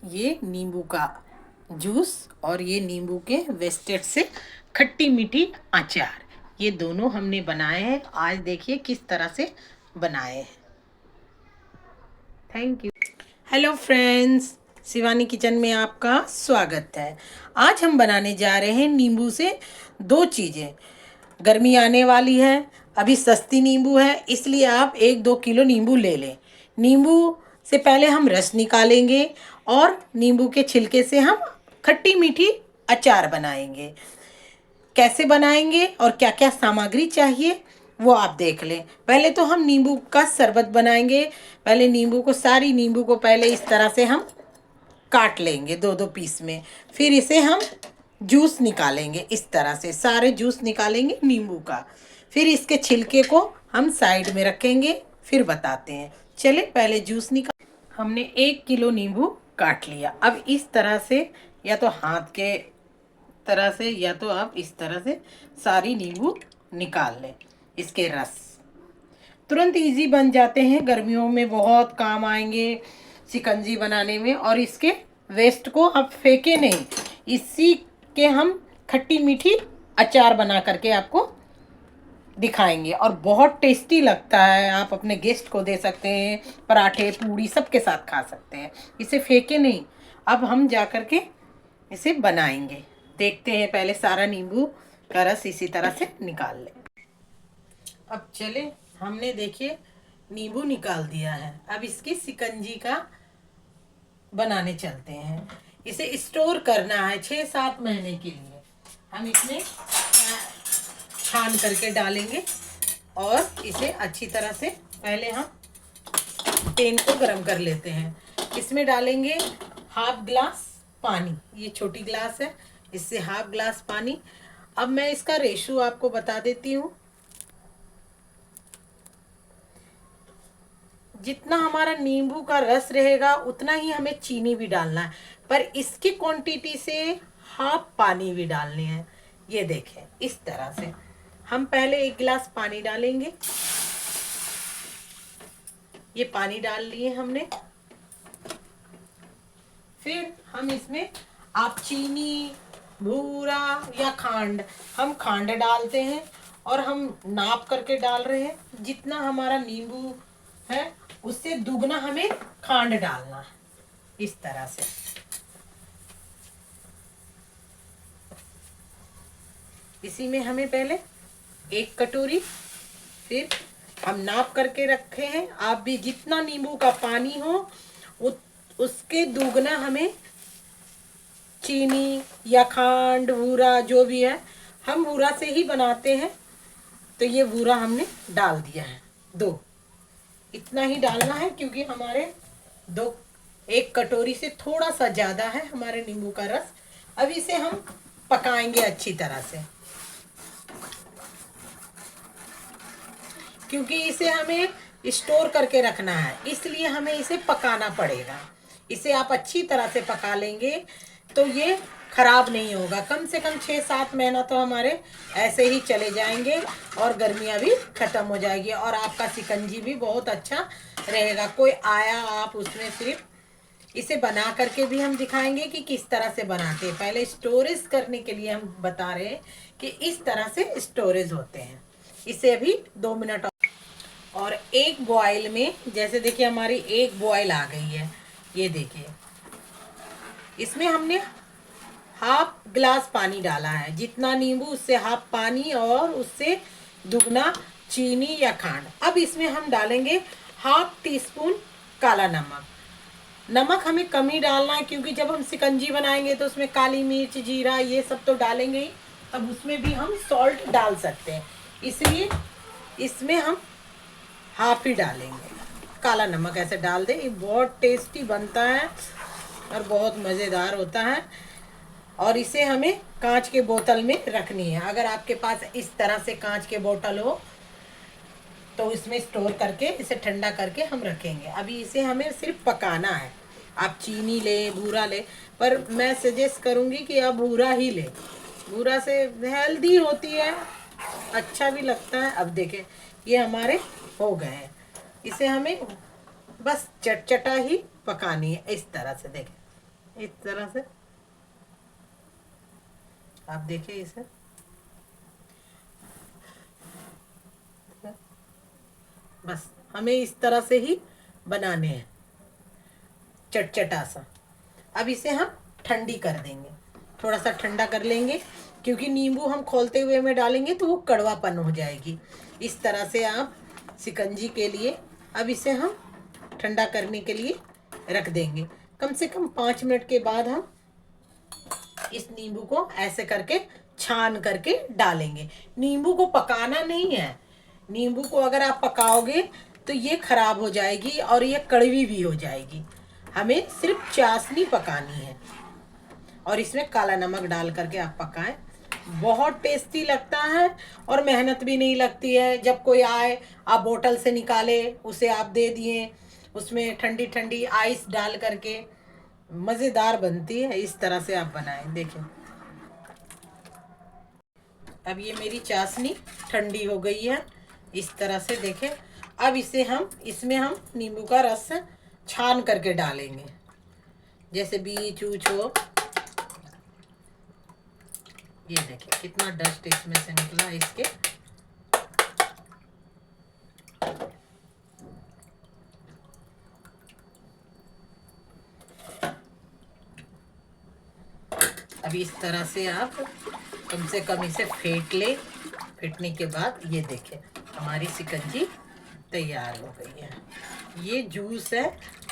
ये नींबू का जूस और ये नींबू के वेस्टेज से खट्टी मीठी अचार, ये दोनों हमने बनाए हैं। आज देखिए किस तरह से बनाए हैं। Thank you. Hello friends, Shivani kitchen में आपका स्वागत है। आज हम बनाने जा रहे हैं नींबू से दो चीज़ें। गर्मी आने वाली है, अभी सस्ती नींबू है, इसलिए आप 1-2 किलो नींबू ले लें। नींबू से पहले हम रस निकालेंगे और नींबू के छिलके से हम खट्टी मीठी अचार बनाएंगे। कैसे बनाएंगे और क्या क्या सामग्री चाहिए वो आप देख लें। पहले तो हम नींबू का शरबत बनाएंगे। पहले सारी नींबू को पहले इस तरह से हम काट लेंगे 2-2 पीस में। फिर इसे हम जूस निकालेंगे, इस तरह से सारे जूस निकालेंगे नींबू का। फिर इसके छिलके को हम साइड में रखेंगे, फिर बताते हैं। चले पहले जूस निकाल। हमने 1 किलो नींबू काट लिया। अब इस तरह से या तो हाथ के तरह से या तो आप इस तरह से सारी नींबू निकाल लें। इसके रस तुरंत इजी बन जाते हैं, गर्मियों में बहुत काम आएंगे शिकंजी बनाने में। और इसके वेस्ट को आप फेंके नहीं, इसी के हम खट्टी मीठी अचार बना करके आपको दिखाएंगे और बहुत टेस्टी लगता है। आप अपने गेस्ट को दे सकते हैं, पराठे पूड़ी सबके साथ खा सकते हैं। इसे फेंके नहीं। अब हम जा कर के इसे बनाएंगे। देखते हैं, पहले सारा नींबू का रस इसी तरह से निकाल लें। अब चले, हमने देखिए नींबू निकाल दिया है। अब इसकी शिकंजी का बनाने चलते हैं। इसे स्टोर करना है 6-7 महीने के लिए। हम इसमें छान करके डालेंगे और इसे अच्छी तरह से पहले हम पैन को गरम कर लेते हैं। इसमें डालेंगे 1/2 ग्लास पानी। ये छोटी ग्लास है, इससे 1/2 ग्लास पानी। अब मैं इसका रेशो आपको बता देती हूँ। जितना हमारा नींबू का रस रहेगा उतना ही हमें चीनी भी डालना है, पर इसकी क्वांटिटी से हाफ पानी भी डालने हैं। ये देखें, इस तरह से हम पहले 1 गिलास पानी डालेंगे। ये पानी डाल लिए हमने। फिर हम इसमें आप चीनी, भूरा या खांड, हम खांड डालते हैं और हम नाप करके डाल रहे हैं। जितना हमारा नींबू है उससे दुगना हमें खांड डालना है, इस तरह से। इसी में हमें पहले 1 कटोरी, फिर हम नाप करके रखे हैं। आप भी जितना नींबू का पानी हो उसके दुगना हमें चीनी या खांड, बूरा जो भी है, हम बूरा से ही बनाते हैं, तो ये बूरा हमने डाल दिया है 2। इतना ही डालना है क्योंकि हमारे 1 कटोरी से थोड़ा सा ज़्यादा है हमारे नींबू का रस। अब इसे हम पकाएंगे अच्छी तरह से, क्योंकि इसे हमें स्टोर करके रखना है, इसलिए हमें इसे पकाना पड़ेगा। इसे आप अच्छी तरह से पका लेंगे तो ये खराब नहीं होगा। कम से कम 6-7 महीना तो हमारे ऐसे ही चले जाएंगे और गर्मियाँ भी ख़त्म हो जाएगी और आपका शिकंजी भी बहुत अच्छा रहेगा। कोई आया आप उसमें सिर्फ इसे बना करके भी हम दिखाएंगे कि किस तरह से बनाते हैं। पहले स्टोरेज करने के लिए हम बता रहे हैं कि इस तरह से स्टोरेज होते हैं। इसे अभी 2 मिनट और 1 बॉयल में, जैसे देखिए हमारी 1 बॉयल आ गई है। ये देखिए, इसमें हमने 1/2 ग्लास पानी डाला है। जितना नींबू उससे हाफ पानी और उससे दुगना चीनी या खांड। अब इसमें हम डालेंगे 1/2 टीस्पून काला नमक। नमक हमें कम ही डालना है क्योंकि जब हम शिकंजी बनाएंगे तो उसमें काली मिर्च, जीरा ये सब तो डालेंगे ही, तब उसमें भी हम सॉल्ट डाल सकते हैं, इसलिए इसमें हम हाफ ही डालेंगे। काला नमक ऐसे डाल दें, ये बहुत टेस्टी बनता है और बहुत मज़ेदार होता है। और इसे हमें कांच के बोतल में रखनी है। अगर आपके पास इस तरह से कांच के बोतल हो तो इसमें स्टोर करके इसे ठंडा करके हम रखेंगे। अभी इसे हमें सिर्फ पकाना है। आप चीनी ले, बूरा ले, पर मैं सजेस्ट करूँगी कि आप बूरा ही ले। बूरा से हेल्दी होती है, अच्छा भी लगता है। अब देखें, ये हमारे हो गए हैं। इसे हमें बस चटचटा ही पकानी है, इस तरह से। देखें, इस तरह से आप देखिए इसे। बस हमें इस तरह से ही बनाने हैं, चटचटा सा। अब इसे हम ठंडी कर देंगे, थोड़ा सा ठंडा कर लेंगे, क्योंकि नींबू हम खोलते हुए में डालेंगे तो वो कड़वापन हो जाएगी। इस तरह से आप शिकंजी के लिए अब इसे हम ठंडा करने के लिए रख देंगे। कम से कम 5 मिनट के बाद हम इस नींबू को ऐसे करके छान करके डालेंगे। नींबू को पकाना नहीं है, नींबू को अगर आप पकाओगे तो ये खराब हो जाएगी और ये कड़वी भी हो जाएगी। हमें सिर्फ चाशनी पकानी है और इसमें काला नमक डाल करके आप पकाएं। बहुत टेस्टी लगता है और मेहनत भी नहीं लगती है। जब कोई आए आप बोतल से निकाले, उसे आप दे दिए, उसमें ठंडी ठंडी आइस डाल करके, मज़ेदार बनती है। इस तरह से आप बनाएं। देखिए अब ये मेरी चाशनी ठंडी हो गई है, इस तरह से देखें। अब इसमें हम नींबू का रस छान करके डालेंगे, जैसे बीच ऊच हो। ये देखिए कितना डस्ट इसमें से निकला इसके। अब इस तरह से आप कम से कम इसे फेंट ले। फेंटने के बाद ये देखें हमारी शिकंजी तैयार हो गई है। ये जूस है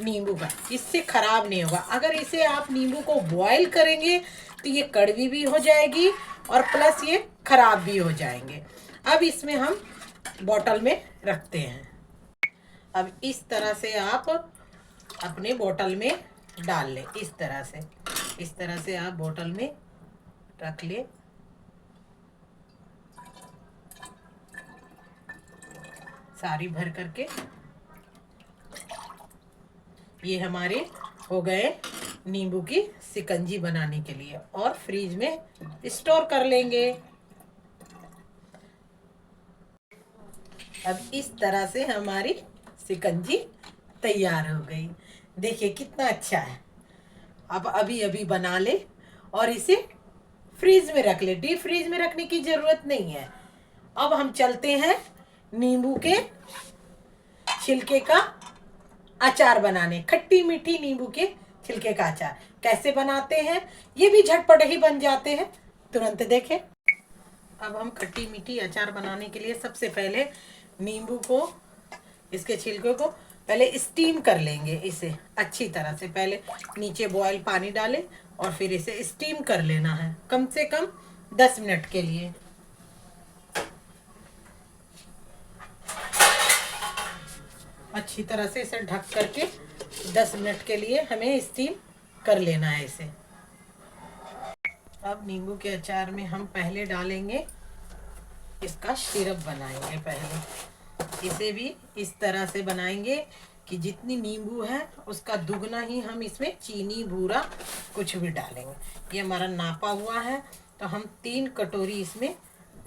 नींबू का, इससे खराब नहीं होगा। अगर इसे आप नींबू को बॉईल करेंगे तो ये कड़वी भी हो जाएगी और प्लस ये खराब भी हो जाएंगे। अब इसमें हम बोतल में रखते हैं। अब इस तरह से आप अपने बोतल में डाल लें। इस तरह से आप बोतल में रख ले। सारी भर करके ये हमारे हो गए नींबू की शिकंजी बनाने के लिए, और फ्रीज में स्टोर कर लेंगे। अब इस तरह से हमारी शिकंजी तैयार हो गई। देखिए कितना अच्छा है। अब अभी अभी बना ले और इसे फ्रीज में रख ले। डीप फ्रीज में रखने की जरूरत नहीं है। अब हम चलते हैं नींबू के छिलके का अचार बनाने। खट्टी मीठी नींबू के छिलके का अचार कैसे बनाते हैं, ये भी झटपट ही बन जाते हैं, तुरंत देखें। अब हम खट्टी मीठी अचार बनाने के लिए सबसे पहले नींबू को, इसके छिलके को पहले स्टीम कर लेंगे। इसे अच्छी तरह से पहले नीचे बॉयल पानी डालें और फिर इसे स्टीम कर लेना है कम से कम 10 मिनट के लिए। अच्छी तरह से इसे ढक करके 10 मिनट के लिए हमें स्टीम कर लेना है इसे। अब नींबू के अचार में हम पहले डालेंगे, इसका सिरप बनाएंगे। पहले इसे भी इस तरह से बनाएंगे कि जितनी नींबू है उसका दुगना ही हम इसमें चीनी बूरा कुछ भी डालेंगे। ये हमारा नापा हुआ है तो हम 3 कटोरी इसमें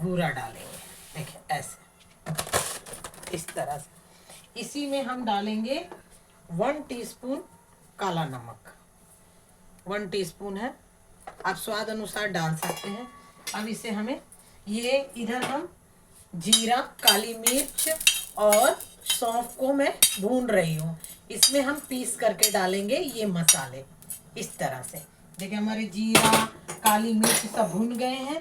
बूरा डालेंगे। देखिए ऐसे, इस तरह से। इसी में हम डालेंगे 1 टीस्पून काला नमक। 1 टीस्पून है, आप स्वाद अनुसार डाल सकते हैं। अब इसे हमें ये इधर हम जीरा, काली मिर्च और सौंफ को मैं भून रही हूँ। इसमें हम पीस करके डालेंगे ये मसाले। इस तरह से देखिए हमारे जीरा, काली मिर्च सब भून गए हैं।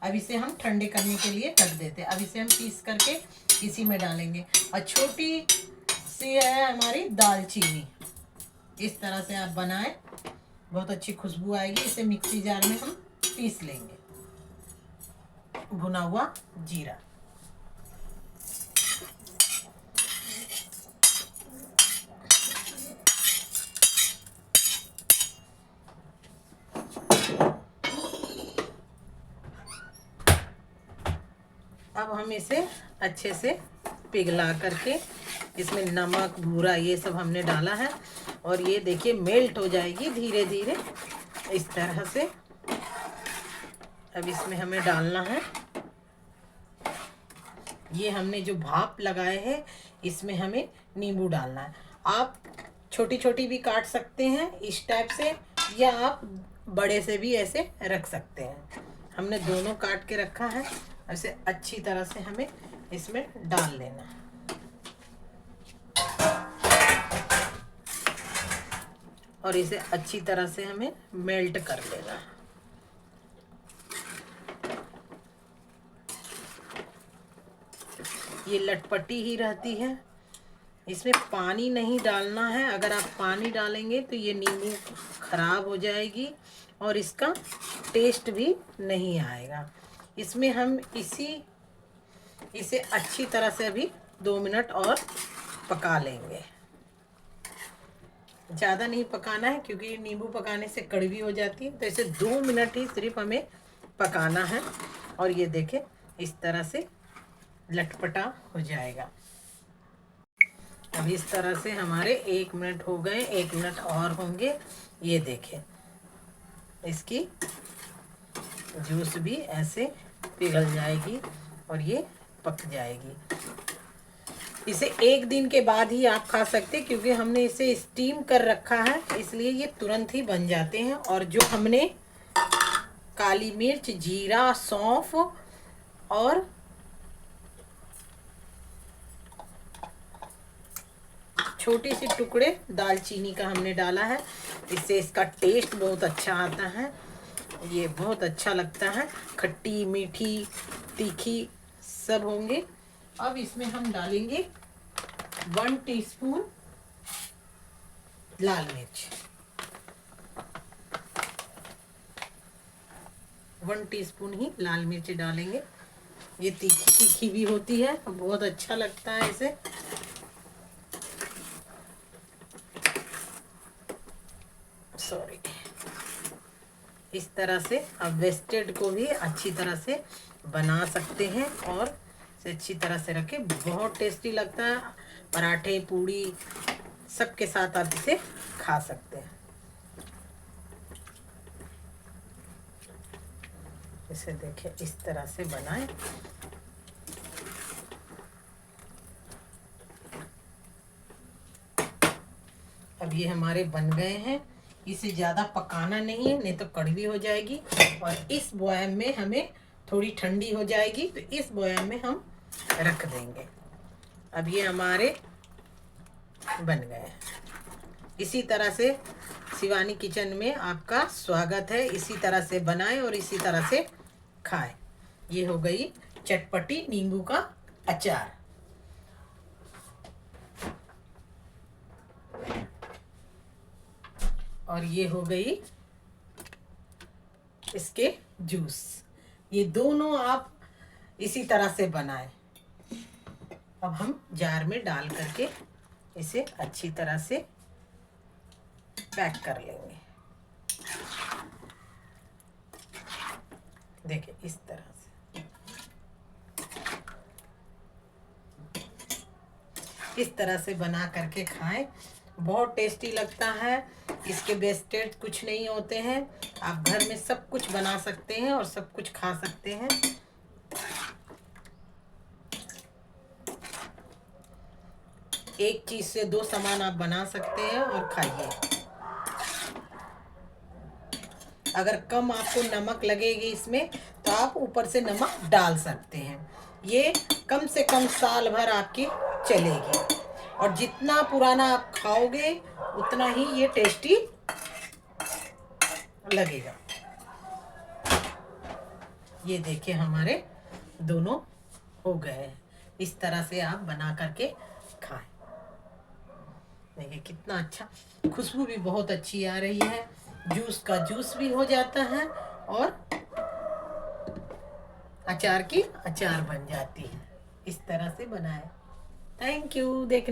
अब इसे हम ठंडे करने के लिए रख देते हैं। अब इसे हम पीस करके इसी में डालेंगे। और छोटी सी है हमारी दालचीनी। इस तरह से आप बनाएं, बहुत अच्छी खुशबू आएगी। इसे मिक्सी जार में हम पीस लेंगे। भुना हुआ जीरा, अब हम इसे अच्छे से पिघला करके, इसमें नमक भूरा ये सब हमने डाला है और ये देखिए मेल्ट हो जाएगी धीरे धीरे इस तरह से। अब इसमें हमें डालना है, ये हमने जो भाप लगाए हैं इसमें हमें नींबू डालना है। आप छोटी छोटी भी काट सकते हैं इस टाइप से, या आप बड़े से भी ऐसे रख सकते हैं। हमने दोनों काट के रखा है। ऐसे अच्छी तरह से हमें इसमें डाल लेना। और इसे अच्छी तरह से हमें मेल्ट कर लेना। ये लटपटी ही रहती है, इसमें पानी नहीं डालना है। अगर आप पानी डालेंगे तो ये नींबू खराब हो जाएगी और इसका टेस्ट भी नहीं आएगा। इसमें हम इसे अच्छी तरह से अभी 2 मिनट और पका लेंगे। ज़्यादा नहीं पकाना है क्योंकि नींबू पकाने से कड़वी हो जाती है, तो इसे 2 मिनट ही सिर्फ हमें पकाना है। और ये देखें इस तरह से लटपटा हो जाएगा। अब इस तरह से हमारे 1 मिनट हो गए, 1 मिनट और होंगे। ये देखें इसकी जूस भी ऐसे पिघल जाएगी और ये पक जाएगी। इसे 1 दिन के बाद ही आप खा सकते हैं क्योंकि हमने इसे स्टीम कर रखा है, इसलिए ये तुरंत ही बन जाते हैं। और जो हमने काली मिर्च, जीरा, सौंफ और छोटी सी टुकड़े दालचीनी का हमने डाला है, इससे इसका टेस्ट बहुत अच्छा आता है। ये बहुत अच्छा लगता है, खट्टी मीठी तीखी सब होंगे। अब इसमें हम डालेंगे 1 टीस्पून लाल मिर्च, 1 टीस्पून ही लाल मिर्च डालेंगे। ये तीखी तीखी भी होती है, बहुत अच्छा लगता है इसे। सॉरी। इस तरह से आप वेस्टेड को भी अच्छी तरह से बना सकते हैं और इसे अच्छी तरह से रखें। बहुत टेस्टी लगता है, पराठे, पूड़ी सबके साथ आप इसे खा सकते हैं। इसे देखें इस तरह से बनाएं। अब ये हमारे बन गए हैं। इसे ज़्यादा पकाना नहीं है, नहीं तो कड़वी हो जाएगी। और इस बॉयम में हमें थोड़ी ठंडी हो जाएगी तो इस बॉयम में हम रख देंगे। अब ये हमारे बन गए हैं। इसी तरह से शिवानी किचन में आपका स्वागत है। इसी तरह से बनाएं और इसी तरह से खाएं। ये हो गई चटपटी नींबू का अचार। और ये हो गई इसके जूस। ये दोनों आप इसी तरह से बनाएं। अब हम जार में डाल करके इसे अच्छी तरह से पैक कर लेंगे। देखिए इस तरह से, इस तरह से बना करके खाएं, बहुत टेस्टी लगता है। इसके वेस्टेज कुछ नहीं होते हैं, आप घर में सब कुछ बना सकते हैं और सब कुछ खा सकते हैं। एक चीज से 2 सामान आप बना सकते हैं और खाइए। अगर कम आपको नमक लगेगी इसमें तो आप ऊपर से नमक डाल सकते हैं। ये कम से कम साल भर आपकी चलेगी और जितना पुराना आप खाओगे उतना ही ये टेस्टी लगेगा। ये देखिए हमारे दोनों हो गए हैं। इस तरह से आप बना करके खाएं। देखिए कितना अच्छा, खुशबू भी बहुत अच्छी आ रही है। जूस का जूस भी हो जाता है और अचार की अचार बन जाती है। इस तरह से बनाएं। थैंक यू देखने